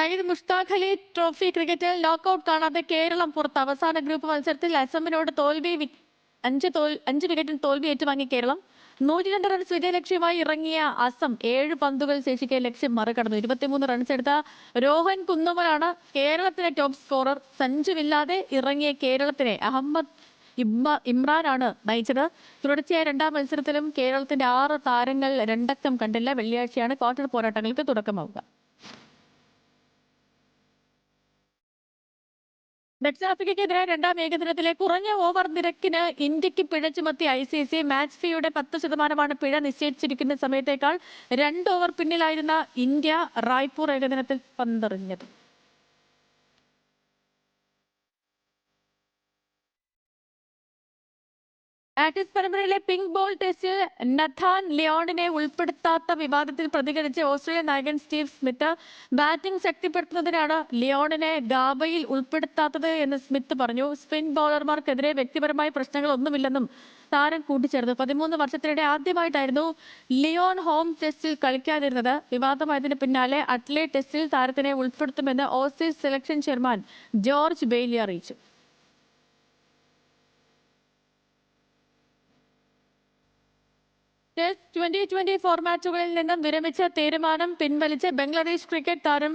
Sayyid Mushtaq Ali trophy ക്രിക്കറ്റിൽ knockout കാണാതെ കേരളം പുറത്ത്. അവസാന ഗ്രൂപ്പ് മത്സരത്തിൽ അസമിനോട് അഞ്ച് വിക്കറ്റിന് തോൽവി ഏറ്റുവാങ്ങിയ കേരളം 102 റൺസ് വിജയലക്ഷ്യമായി ഇറങ്ങിയ അസം 7 പന്തുകൾ ശേഷിക്കെ ലക്ഷ്യം മറികടന്നു. 23 റൺസ് എടുത്ത രോഹൻ കുന്നുമലാണ് കേരളത്തിലെ ടോപ്പ് സ്കോറർ. സഞ്ജുവില്ലാതെ ഇറങ്ങിയ കേരളത്തിനെ അഹമ്മദ് ഇമ്രാനാണ് നയിച്ചത്. തുടർച്ചയായ രണ്ടാം മത്സരത്തിലും കേരളത്തിന്റെ 6 താരങ്ങൾ രണ്ടക്കം കണ്ടില്ല. വെള്ളിയാഴ്ചയാണ് ക്വാർട്ടർ പോരാട്ടങ്ങൾക്ക് തുടക്കമാവുക. ദക്ഷിണാഫ്രിക്കയ്ക്കെതിരായ രണ്ടാം ഏകദിനത്തിലെ കുറഞ്ഞ ഓവർ നിരക്കിന് ഇന്ത്യക്ക് പിഴ ചുമത്തി ICC. മാച്ച് ഫീയുടെ 10% പിഴ നിശ്ചയിച്ചിരിക്കുന്ന സമയത്തേക്കാൾ 2 ഓവർ പിന്നിലായിരുന്ന ഇന്ത്യ റായ്പൂർ ഏകദിനത്തിൽ പന്തെറിഞ്ഞത്. ആറ്റിസ് പരമ്പരയിലെ പിങ്ക് ബോൾ ടെസ്റ്റിൽ നഥാൻ ലിയോണിനെ ഉൾപ്പെടുത്താത്ത വിവാദത്തിൽ പ്രതികരിച്ച് ഓസ്ട്രേലിയൻ നായകൻ സ്റ്റീവ് സ്മിത്ത് ബാറ്റിംഗ് ശക്തിപ്പെടുത്തുന്നതിനാണ് ലിയോണിനെ ഗാബയിൽ ഉൾപ്പെടുത്താത്തത് എന്ന് സ്മിത്ത് പറഞ്ഞു. സ്പിൻ ബൗളർമാർക്കെതിരെ വ്യക്തിപരമായ പ്രശ്നങ്ങളൊന്നുമില്ലെന്നും താരം കൂട്ടിച്ചേർത്തു. 13 വർഷത്തിനിടെ ആദ്യമായിട്ടായിരുന്നു ലിയോൺ ഹോം ടെസ്റ്റിൽ കളിക്കാതിരുന്നത്. വിവാദമായതിന് പിന്നാലെ അഡ്ലേഡ് ടെസ്റ്റിൽ താരത്തിനെ ഉൾപ്പെടുത്തുമെന്ന് Aussies selection chairman George Bailey അറിയിച്ചു. ടെസ്റ്റ് 2020 ഫോർമാറ്റുകളിൽ നിന്നും വിരമിച്ച തീരുമാനം പിൻവലിച്ച് ബംഗ്ലാദേശ് ക്രിക്കറ്റ് താരം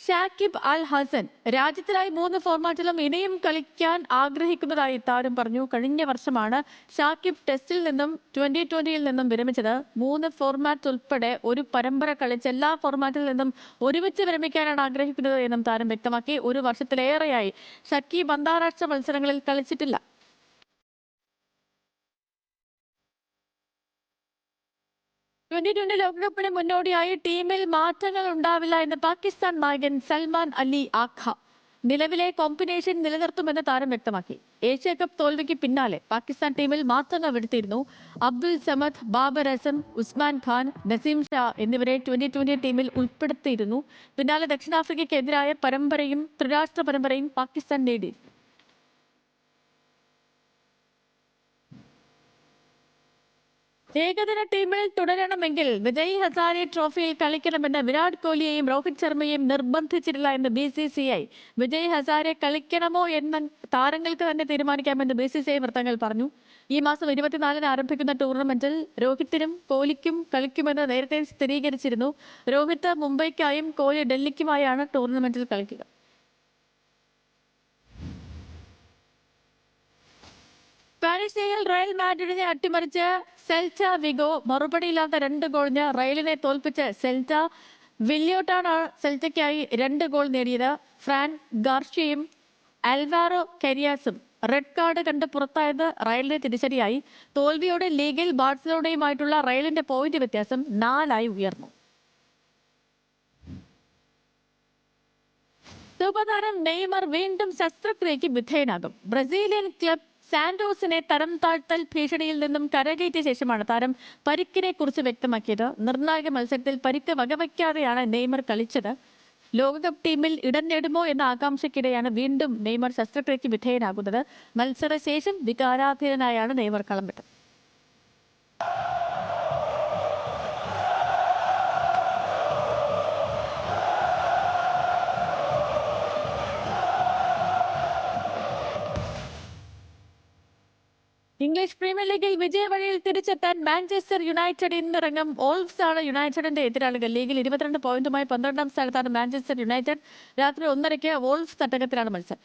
ഷാക്കിബ് അൽ ഹസൻ രാജ്യത്തിനായി 3 ഫോർമാറ്റിലും ഇനിയും കളിക്കാൻ ആഗ്രഹിക്കുന്നതായി താരം പറഞ്ഞു. കഴിഞ്ഞ വർഷമാണ് ഷാക്കിബ് ടെസ്റ്റിൽ നിന്നും 2020-യിൽ നിന്നും വിരമിച്ചത്. 3 ഫോർമാറ്റ് ഉൾപ്പെടെ ഒരു പരമ്പര കളിച്ച് എല്ലാ ഫോർമാറ്റിൽ നിന്നും ഒരുമിച്ച് വിരമിക്കാനാണ് ആഗ്രഹിക്കുന്നത് എന്നും താരം വ്യക്തമാക്കി. 1 വർഷത്തിലേറെയായി ഷക്കീബ് അന്താരാഷ്ട്ര മത്സരങ്ങളിൽ കളിച്ചിട്ടില്ല. 2020 ലോകകപ്പിന് മുന്നോടിയായി ടീമിൽ മാറ്റങ്ങൾ ഉണ്ടാവില്ല എന്ന് പാകിസ്ഥാൻ നായകൻ സൽമാൻ അലി ആഖ. നിലവിലെ കോമ്പിനേഷൻ നിലനിർത്തുമെന്ന് താരം വ്യക്തമാക്കി. ഏഷ്യ കപ്പ് തോൽവിക്ക് പിന്നാലെ പാകിസ്ഥാൻ ടീമിൽ മാറ്റങ്ങൾ വരുത്തിയിരുന്നു. അബ്ദുൽ സമദ്, ബാബർ അസം, ഉസ്മാൻ ഖാൻ, നസീം ഷാ എന്നിവരെ 2020 ടീമിൽ ഉൾപ്പെടുത്തിയിരുന്നു. പിന്നാലെ ദക്ഷിണാഫ്രിക്കയ്ക്കെതിരായ ത്രിരാഷ്ട്ര പരമ്പരയും പാകിസ്ഥാൻ നേടി. ഏകദിന ടീമിൽ തുടരണമെങ്കിൽ വിജയ് ഹസാരെ ട്രോഫിയിൽ കളിക്കണമെന്ന് വിരാട് കോഹ്ലിയെയും രോഹിത് ശർമ്മയെയും നിർബന്ധിച്ചിട്ടില്ല എന്ന് BCCI. വിജയ് ഹസാരെ കളിക്കണമോ എന്ന് താരങ്ങൾക്ക് തന്നെ തീരുമാനിക്കാമെന്ന് BCCI വൃത്തങ്ങൾ പറഞ്ഞു. ഈ മാസം 24-ന് ആരംഭിക്കുന്ന ടൂർണമെന്റിൽ രോഹിത്തിനും കോഹ്ലിക്കും കളിക്കുമെന്ന് നേരത്തെ സ്ഥിരീകരിച്ചിരുന്നു. രോഹിത് മുംബൈക്കായും കോഹ്ലി ഡൽഹിക്കുമായാണ് ടൂർണമെന്റിൽ കളിക്കുക. സ്പാനിഷ് ലീഗിൽ റയൽ മാഡ്രിഡിനെ അട്ടിമറിച്ച് സെൽറ്റ വിഗോ. മറുപടിയില്ലാത്ത 2 ഗോളിന് റയലിനെ തോൽപ്പിച്ച് സെൽറ്റ. വില്യോട്ടാണ് സെൽറ്റയ്ക്കായി 2 ഗോൾ നേടിയത്. ഫ്രാൻ ഗാർഷ്യയും അൽവാരോ കരിയാസും റെഡ് കാർഡ് കണ്ട് പുറത്തായത് റയലിന് തിരിച്ചടിയായി. തോൽവിയോടെ ലീഗിൽ ബാഴ്സലോണയുമായിട്ടുള്ള റയലിന്റെ പോയിന്റ് വ്യത്യാസം 4 ഉയർന്നു. സൂപ്പർതാരം നെയ്മർ വീണ്ടും ശസ്ത്രക്രിയയ്ക്ക് വിധേയനാകും. ബ്രസീലിയൻ ക്ലബ് സാന്റോസിനെ തരം താഴ്ത്തൽ ഭീഷണിയിൽ നിന്നും കരകയറ്റിയ ശേഷമാണ് താരം പരിക്കിനെ കുറിച്ച് വ്യക്തമാക്കിയത്. നിർണായക മത്സരത്തിൽ പരിക്ക് വകവയ്ക്കാതെയാണ് നെയ്മർ കളിച്ചത്. ലോകകപ്പ് ടീമിൽ ഇടം നേടുമോ എന്ന ആകാംക്ഷയ്ക്കിടെയാണ് വീണ്ടും നെയ്മർ ശസ്ത്രക്രിയയ്ക്ക് വിധേയനാകുന്നത്. മത്സരശേഷം വികാരാധീനനായാണ് നെയ്മർ കളം വിട്ടത്. ഇംഗ്ലീഷ് പ്രീമിയർ ലീഗിൽ വിജയവഴിയിൽ തിരിച്ചെത്താൻ മാഞ്ചസ്റ്റർ യുണൈറ്റഡ് ഇന്നിറങ്ങും. വോൾവ്സ് ആണ് യുണൈറ്റഡിന്റെ എതിരാളികൾ. ലീഗിൽ 22 പോയിന്റുമായി 12-ാം സ്ഥാനത്താണ് മാഞ്ചസ്റ്റർ യുണൈറ്റഡ്. രാത്രി 1:30-ക്ക് വോൾവ്സ് തട്ടകത്തിലാണ് മത്സരം.